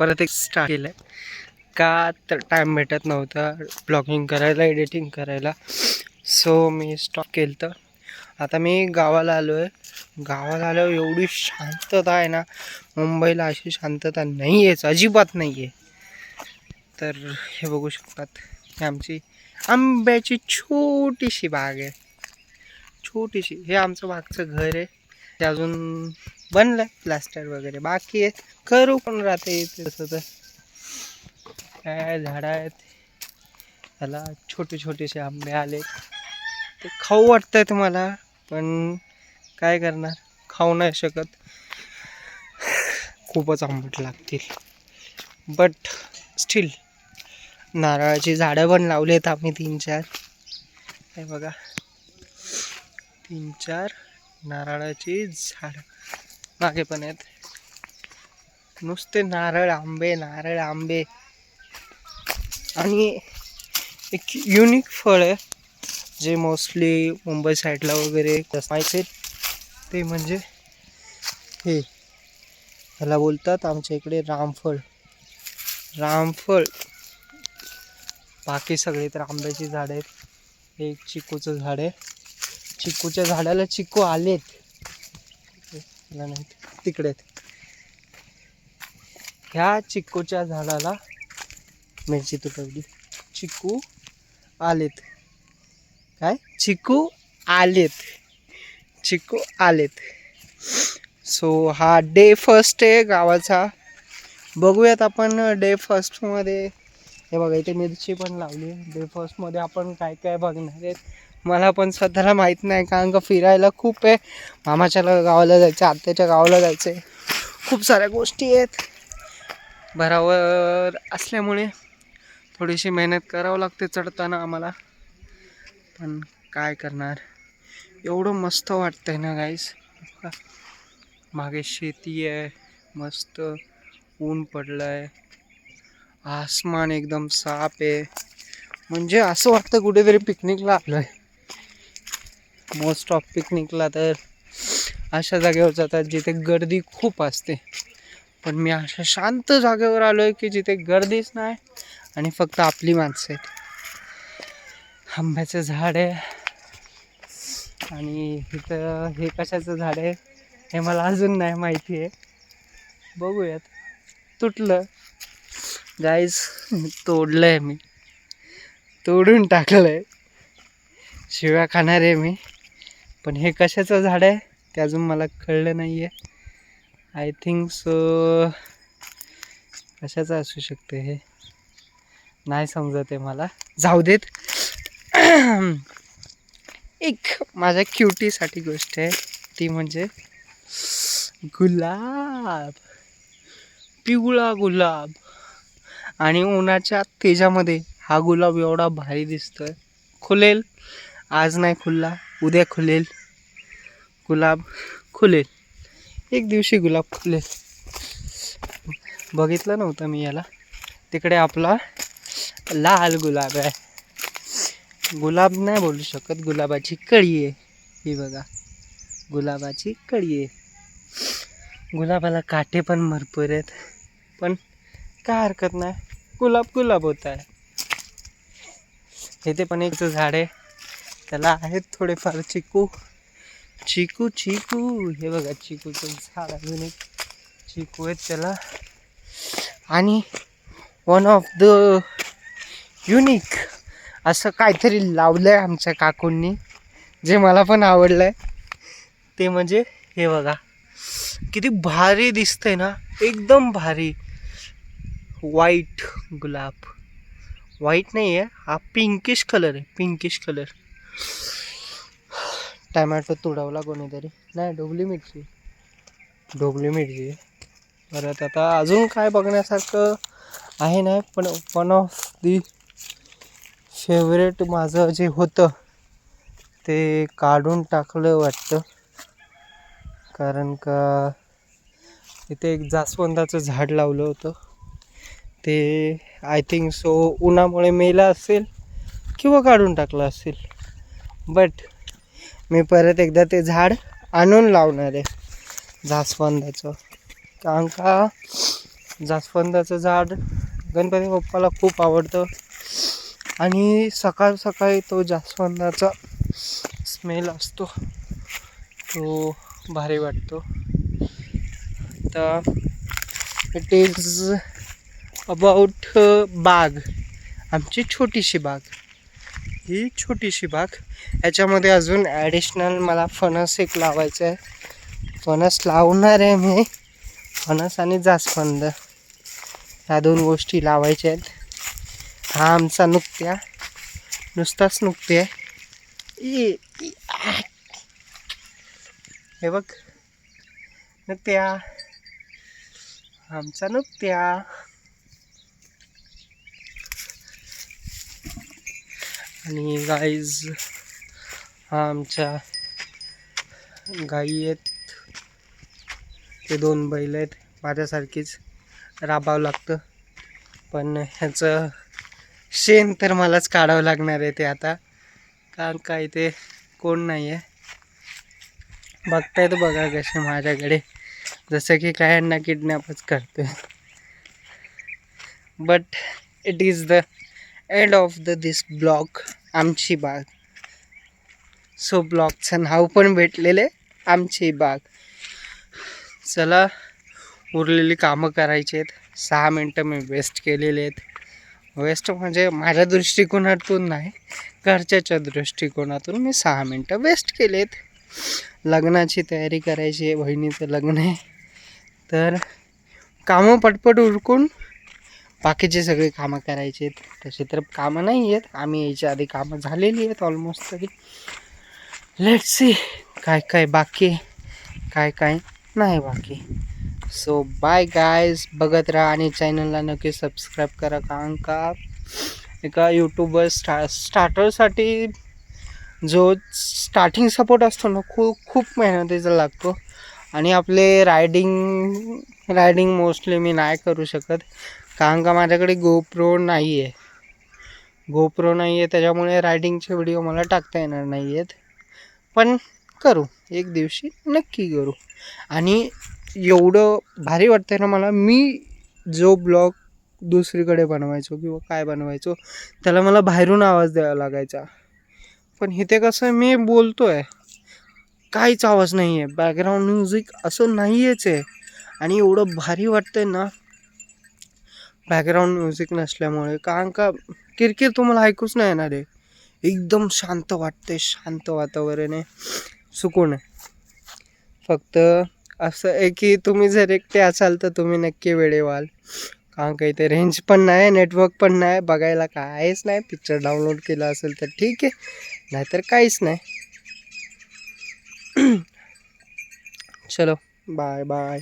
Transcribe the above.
परत एक स्टार्ट केलं आहे. का तर टाईम भेटत नव्हता ब्लॉगिंग करायला, एडिटिंग करायला. सो मी स्टॉप केलं. तर आता मी गावाला आलो आहे. गावाला आल्यावर एवढी शांतता आहे ना, मुंबईला अशी शांतता नाही आहेच, अजिबात नाही आहे. तर हे बघू शकतात, ही आमची आंब्याची छोटीशी बाग आहे. छोटीशी. हे आमचं मागचं घर आहे. ते अजून बनलं प्लास्टर वगैरे बाकी आहे. करू पण राहते तसं. तर काय झाडं आहेत, ह्याला छोटे छोटेसे आंबे आले. ते खाऊ वाटतंय तुम्हाला, पण काय करणार, खाऊ नाही शकत, खूपच आंबट लागतील. बट स्टील नारळाची झाडं पण लावलेत आम्ही 3-4. हे बघा, 3-4 नारळाची झाडं मागे पण आहेत. नुसते नारळ आंबे, नारळ आंबे. आणि एक युनिक फळ आहे जे मोस्टली मुंबई साईडला वगैरे माहिती, ते म्हणजे हे, ह्याला बोलतात आमच्या इकडे रामफळ. रामफळ. बाकी सगळे तर आंब्याची झाड आहेत. हे एक चिकूचं झाड आहे. चिकूच्या झाडाला चिकू आलेत, नाही तिकडे आहेत. ह्या चिकूच्या झाडाला मिरची तुटवली. चिकू आलेत. काय, चिकू आलेत, चिकू आलेत. सो हा डे फर्स्ट आहे गावाचा. बघूयात आपण डे फर्स्टमध्ये. हे बघा, इथे मिरची पण लावली. डे फर्स्टमध्ये आपण काय काय बघणार आहेत मला पण स्वतःला माहीत नाही, कारण का फिरायला खूप आहे. मामाच्या गावाला जायचं, आत्याच्या गावाला जायचं आहे, खूप साऱ्या गोष्टी आहेत. भरावर असल्यामुळे थोडीशी मेहनत करावं लागते चढताना आम्हाला. पण काय करणार, एवढं मस्त वाटतंय ना गाईस. मागे शेती आहे, मस्त ऊन पडलंय, आसमान एकदम साफ आहे. म्हणजे असं वाटतं कुठेतरी पिकनिकला आलोय. मोस्ट ऑफ पिकनिकला तर अशा जागेवर जातात जिथे गर्दी खूप असते, पण मी अशा शांत जागेवर आलोय की जिथे गर्दीच नाही आणि फक्त आपली माणसं आहेत. आंब्याचं झाड आहे आणि इथं हे कशाचं झाड आहे हे मला अजून नाही माहिती आहे. बघूयात. तुटलं गाईज, तोडलंय मी, तोडून टाकलंय. शिव्या खाणार आहे मी, पण हे कशाचं झाड आहे ते अजून मला कळलं नाही आहे. आय थिंक सो कशाचं असू शकते हे, नाही समजत आहे मला. जाऊ देत. एक माझ्या क्युटीसाठी गोष्ट आहे, ती म्हणजे गुलाब. पिवळा गुलाब. आणि उन्हाच्या तेजामध्ये हा गुलाब एवढा भारी दिसतोय. खुलेल, आज नाही खुलला, उद्या खुलेल. गुलाब खुलेल, एक दिवशी गुलाब खुलेल. बघितलं नव्हतं मी याला. तिकडे आपला लाल गुलाब आहे. गुलाब नाही बोलू शकत, गुलाबाची कळी आहे ही बघा, गुलाबाची कळी आहे. गुलाबाला काटे पण भरपूर आहेत, पण काय हरकत नाही, गुलाब गुलाब होत आहे. इथे पण एक झाड आहे, त्याला आहेत थोडेफार चिकू. चिकू चिकू, हे बघा चिकूचं झाड, अजून एक चिकू आहेत त्याला. आणि वन ऑफ द युनिक असं काहीतरी लावलंय आमच्या काकूंनी, जे मला पण आवडलंय. ते म्हणजे हे बघा, किती भारी दिसतंय ना, एकदम भारी. व्हाईट गुलाब, व्हाईट नाही आहे हा, पिंकिश कलर आहे, पिंकिश कलर. टमॅटो तुडवला कोणीतरी, नाही ढोबली मिरची, ढोबली मिरची. परत आता अजून काय बघण्यासारखं आहे नाही, पण वन ऑफ दी फेवरेट माझं जे होतं ते काढून टाकलं वाटतं, कारण का इथे एक जास्वंदाचं झाड लावलं होतं, ते आय थिंक सो उन्हामुळे मेलं असेल किंवा काढून टाकलं असेल. बट मी परत एकदा ते झाड आणून लावणार आहे जास्वंदाचं, कारण का जास्वंदाचं झाड गणपती बाप्पाला खूप आवडतं आणि सकाळ सकाळी तो जास्वंदाचा स्मेल असतो तो भारी वाटतो. तर इट इज अबाउट बाग, आमची छोटीशी बाग. ही छोटीशी बाग, याच्यामध्ये अजून ॲडिशनल मला फणस एक लावायचं आहे. फणस लावणार आहे मी. फणस आणि जास्वंद ह्या 2 गोष्टी लावायच्या आहेत. हा आमचा नुकत्या, नुसताच नुकते आहे. हे बघ नुकत्या, आमचा नुकत्या. आणि गाईज हा आमच्या गाई आहेत. ते 2 बैल आहेत. माझ्यासारखीच राबावं लागतं, पण ह्याचं शेण तर मलाच काढावं लागणार आहे ते आता, कारण का इथे कोण नाही आहे. बघतायत बघा कसे माझ्याकडे, जसं की काय यांना किडनॅपच करतोय. But it is the end of this blog, आमची बाग. सो ब्लॉगचं नाव पण भेटलेले आमची बाग. चला, उरलेली कामं करायची आहेत. 6 मिनटं मी वेस्ट केलेले आहेत. वेस्ट म्हणजे माझ्या दृष्टिकोनातून नाही, घरच्याच्या दृष्टिकोनातून मी 6 मिनटं वेस्ट केलेत. लग्नाची तयारी करायची आहे, बहिणीचं लग्न आहे. तर कामं पटपट उरकून बाकीचे सगळे कामं करायचे आहेत. तसे तर कामं नाही आहेत, आम्ही याच्या आधी कामं झालेली आहेत ऑलमोस्ट. तरी लेट्स सी काय काय बाकी, काय काय नाही बाकी. सो बाय गायज, बघत राहा आणि चॅनलला नक्की सबस्क्राईब करा, कारण का एका यूट्यूबर स्टार्टरसाठी जो स्टार्टिंग सपोर्ट असतो ना, खूप मेहनतीचा लागतो. आणि आपले रायडिंग मोस्टली मी नाही करू शकत, कारण का माझ्याकडे गोप्रो नाही आहे. त्याच्यामुळे रायडिंगचे व्हिडिओ मला टाकता येणार नाही आहेत. पण करू, एक दिवशी नक्की करू. आणि एवढं भारी वाटतं ना मला, मी जो ब्लॉग दुसरीकडे बनवायचो किंवा काय बनवायचो, त्याला मला बाहेरून आवाज द्यावा लागायचा. पण इथे कसं मी बोलतो आहे, काहीच आवाज नाही आहे, बॅकग्राऊंड म्युझिक असं नाही आहे. आणि एवढं भारी वाटतं ना बॅकग्राऊंड म्युझिक नसल्यामुळे, कारण का किरकिर तुम्हाला ऐकूच नाही येणार आहे. एकदम शांत वाटते, शांत वातावरण आहे, सुकून आहे. फक्त असं आहे की तुम्ही जर एकटे असाल तर तुम्ही नक्की वेडे व्हाल, कारण का इथे रेंज पण नाही, नेटवर्क पण नाही, बघायला काहीच नाही. पिक्चर डाउनलोड केला असेल तर ठीक आहे, नाहीतर काहीच नाही. चलो बाय बाय.